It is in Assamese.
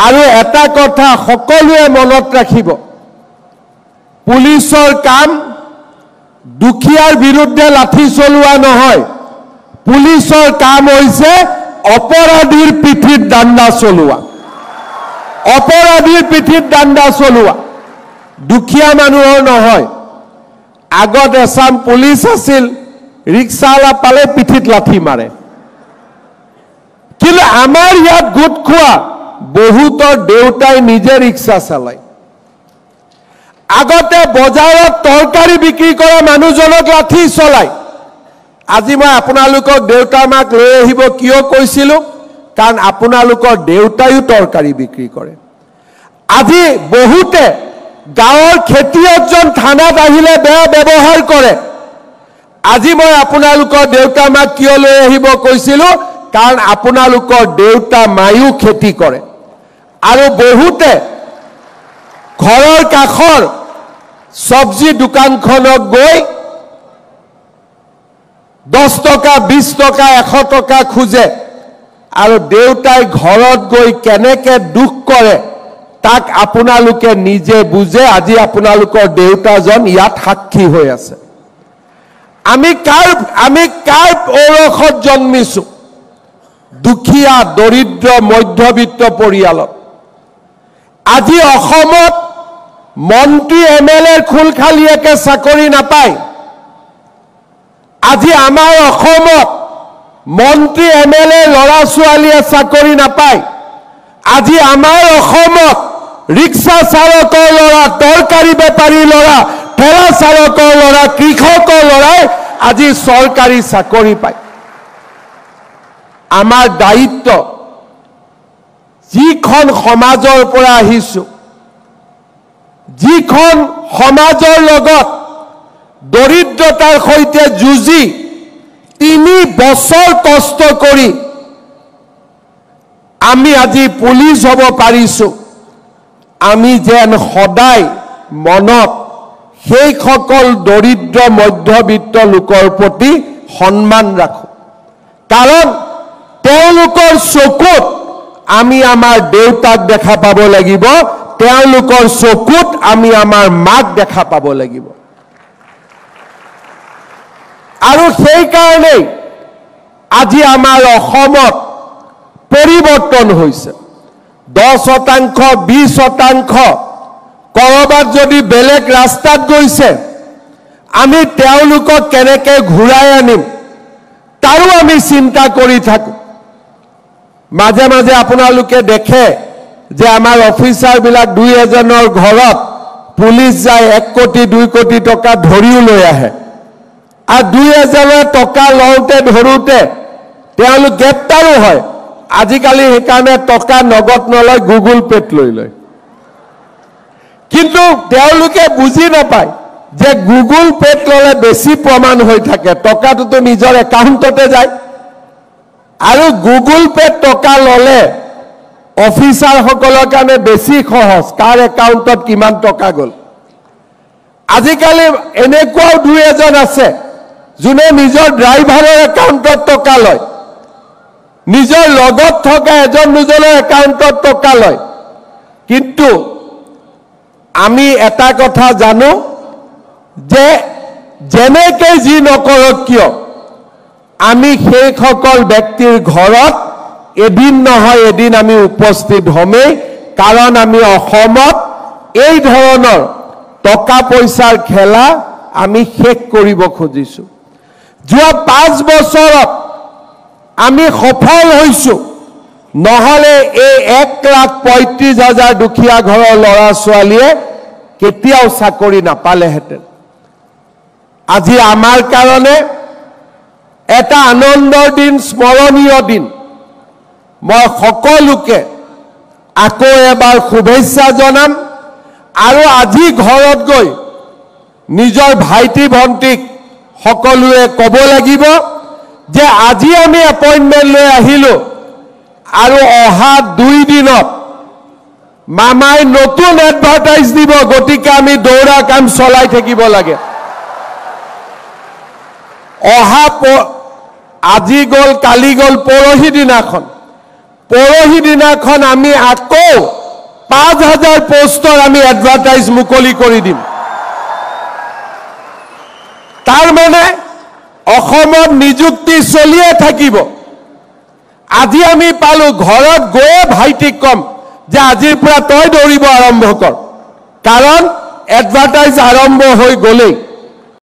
আৰু এটা কথা সকলোৱে মনত ৰাখিব, পুলিচৰ কাম দুখীয়াৰ বিৰুদ্ধে লাঠি চলোৱা নহয়, পুলিচৰ কাম হৈছে অপৰাধীৰ পিঠিত দাণ্ডা চলোৱা, অপৰাধীৰ পিঠিত দাণ্ডা চলোৱা, দুখীয়া মানুহৰ নহয়। আগত এছাম পুলিচ আছিল, ৰিক্সাৱালা পালে পিঠিত লাঠি মাৰে, কিন্তু আমাৰ ইয়াত গোট খোৱা বহুতৰ দেউতাই নিজে ৰিক্সা চলায়। আগতে বজাৰত তৰকাৰী বিক্ৰী কৰা মানুহজনক লাঠি চলায়। আজি মই আপোনালোকৰ দেউতা মাক লৈ আহিব কিয় কৈছিলোঁ, কাৰণ আপোনালোকৰ দেউতায়ো তৰকাৰী বিক্ৰী কৰে। আজি বহুতে গাঁৱৰ খেতিয়কজন থানাত আহিলে বেয়া ব্যৱহাৰ কৰে। আজি মই আপোনালোকৰ দেউতা মাক কিয় লৈ আহিব কৈছিলোঁ, কাৰণ আপোনালোকৰ দেউতা মায়ো খেতি কৰে। আৰু বহুতে ঘৰৰ কাষৰ চব্জি দোকানখনত গৈ 10 টকা 20 টকা 100 টকা খোজে, আৰু দেউতাই ঘৰত গৈ কেনেকে দুখ কৰে তাক আপোনালোকে নিজে বুজে। আজি আপোনালোকৰ দেউতাজন ইয়াত সাক্ষী হৈ আছে। আমি কাৰ ঔৰসত জন্মিছো? দুখীয়া দৰিদ্ৰ মধ্যবিত্ত পৰিয়ালত। আজি অসমত মন্ত্ৰী MLA খুলখালিয়াকে চাকৰি নাপায়। আজি আমাৰ অসমত মন্ত্ৰী MLA ল'ৰা ছোৱালীয়ে চাকৰি নাপায়। আজি আমাৰ অসমত ৰিক্সা চালকৰ ল'ৰা, তৰকাৰী বেপাৰী ল'ৰা, ঠেলা চালকৰ ল'ৰা, কৃষকৰ ল'ৰাই আজি চৰকাৰী চাকৰি পায়। আমাৰ দায়িত্ব, যিখন সমাজৰ পৰা আহিছো, যিখন সমাজৰ লগত দৰিদ্ৰতাৰ সৈতে যুঁজি 3 বছৰ কষ্ট কৰি আমি আজি পুলিচ হ'ব পাৰিছো, আমি যেন সদায় মনত সেইসকল দৰিদ্ৰ মধ্যবিত্ত লোকৰ প্ৰতি সন্মান ৰাখোঁ। কাৰণ তেওঁলোকৰ চকুত আমি আমাৰ দেউতাক দেখা পাব লাগিব, তেওঁলোকৰ চকুত আমি আমাৰ মাক দেখা পাব লাগিব। আৰু সেইকাৰণেই আজি আমাৰ অসমত পৰিৱৰ্তন হৈছে। 10%, 20%, কৰবাত যদি বেলেগ ৰাস্তাত গৈছে, আমি তেওঁলোকক কেনেকে ঘূৰাই আনিম তাৰো আমি চিন্তা কৰি থাকোঁ। মাজে মাজে আপোনালোকে দেখে যে আমাৰ অফিচাৰবিলাক 2-এজনৰ ঘৰত পুলিচ যায় 1 কোটি 2 কোটি টকা ধৰিও লৈ আহে, আৰু 2-এজনে টকা লওঁতে ধৰোঁতে তেওঁলোক গ্ৰেপ্তাৰো হয়। আজিকালি সেইকাৰণে টকা নগদ নলয়, গুগল পে'ত লৈ লয়। কিন্তু তেওঁলোকে বুজি নাপায় যে গুগল পে'ত ল'লে বেছি প্ৰমাণ হৈ থাকে, টকাটোতো নিজৰ একাউণ্টতে যায়। আৰু গুগল পে'ত টকা ল'লে অফিচাৰসকলৰ কাৰণে বেছি সহজ, কাৰ একাউণ্টত কিমান টকা গ'ল। আজিকালি এনেকুৱাও 2-এজন আছে যোনে নিজৰ ড্ৰাইভাৰৰ একাউণ্টত টকা লয়, নিজৰ লগত থকা 1-2জনৰ একাউণ্টত টকা লয়। কিন্তু আমি এটা কথা জানো যে যেনেকৈ যি নকৰক কিয়, আমি সেইসকল ব্যক্তিৰ ঘৰত এদিন নহয় এদিন আমি উপস্থিত হমেই। কাৰণ আমি অসমত এই ধৰণৰ টকা পইচাৰ খেলা আমি শেষ কৰিব খুজিছোঁ। যোৱা 5 বছৰত আমি সফল হৈছোঁ, নহ'লে এই 1,35,000 দুখীয়া ঘৰৰ ল'ৰা ছোৱালীয়ে কেতিয়াও চাকৰি নাপালেহেঁতেন। আজি আমাৰ কাৰণে এটা আনন্দৰ দিন, স্মৰণীয় দিন। মই সকলোকে আকৌ এবাৰ শুভেচ্ছা জনাম, আৰু আজি ঘৰত গৈ নিজৰ ভাইটি ভণ্টিক সকলোৱে ক'ব লাগিব যে আজি আমি এপইণ্টমেণ্ট লৈ আহিলোঁ, আৰু অহা 2 দিনত মামাই নতুন এডভাৰটাইজ দিব, গতিকে আমি দৌৰা কাম চলাই থাকিব লাগে। আজি গ'ল, কালি গ'ল, পৰহি দিনাখন পৰহি দিনাখন আমি আকৌ 5,000 পোষ্টৰ আমি এডভাৰটাইজ মুকলি কৰি দিম। তাৰ মানে অসমত নিযুক্তি চলিয়ে থাকিব। আজি আমি পালো ঘৰত গৈয়ে ভাইটিক কম যে আজিৰ পৰা তই দৌৰিব আৰম্ভ কৰ, কাৰণ এডভাৰটাইজ আৰম্ভ হৈ গ'লেই।